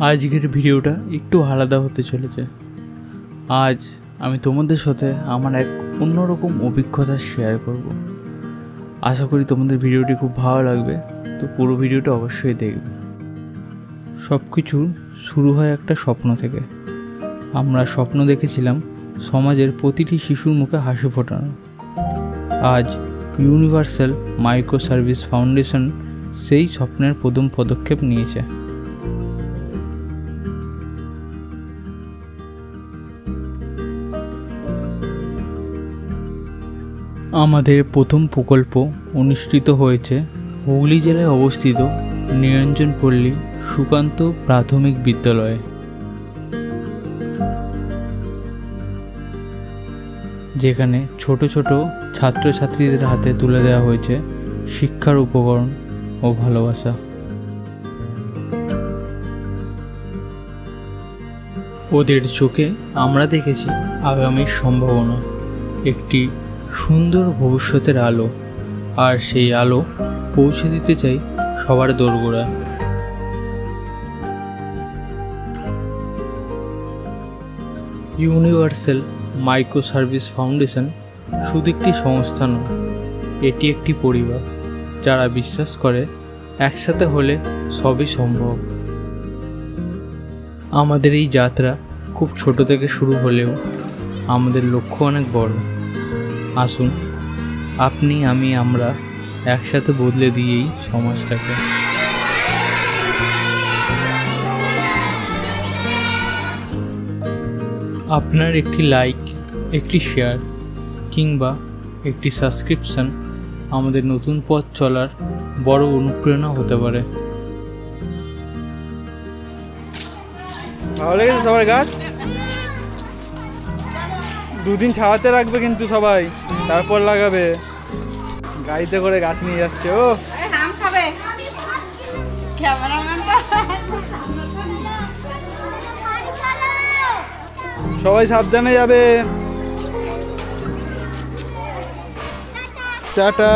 আজকের ভিডিওটা একটু আলাদা হতে চলেছে। আজ আমি তোমাদের সাথে আমার এক অন্যরকম অভিজ্ঞতা শেয়ার করব। আশা করি তোমাদের ভিডিওটি খুব ভালো লাগবে, তো পুরো ভিডিওটা অবশ্যই দেখবে। সব কিছু শুরু হয় একটা স্বপ্ন থেকে। আমরা স্বপ্ন দেখেছিলাম সমাজের প্রতিটি শিশুর মুখে হাসি ফোটানো। আজ ইউনিভার্সাল মাইক্রো সার্ভিস ফাউন্ডেশন সেই স্বপ্নের প্রথম পদক্ষেপ নিয়েছে। আমাদের প্রথম প্রকল্প অনুষ্ঠিত হয়েছে হুগলি জেলায় অবস্থিত নিরঞ্জনপল্লী সুকান্ত প্রাথমিক বিদ্যালয়ে। যেখানে ছোট ছোট ছাত্রছাত্রীদের হাতে তুলে দেওয়া হয়েছে শিক্ষার উপকরণ ও ভালোবাসা। ওদের চোখে আমরা দেখেছি আগামীর সম্ভাবনা, একটি সুন্দর ভবিষ্যতের আলো, আর সেই আলো পৌঁছে দিতে চাই সবার দোরগোড়ায়। ইউনিভার্সাল মাইক্রো সার্ভিস ফাউন্ডেশন শুধু একটি সংস্থা নয়, এটি একটি পরিবার যারা বিশ্বাস করে একসাথে হলে সবই সম্ভব। আমাদের এই যাত্রা খুব ছোট থেকে শুরু হলেও আমাদের লক্ষ্য অনেক বড়। আসুন আপনি, আমি, আমরা একসাথে বদলে দিয়েই সমাজটাকে। আপনার একটি লাইক, একটি শেয়ার কিংবা একটি সাবস্ক্রিপশন আমাদের নতুন পথ চলার বড় অনুপ্রেরণা হতে পারে। ভালো লেগেছে সবার গাছ? দুদিন ছাওয়াতে রাখবে কিন্তু সবাই, তারপর লাগাবে। গাড়িতে করে গাছ নিয়ে যাচ্ছে। ও সবাই সাবধানে যাবে। টাটা।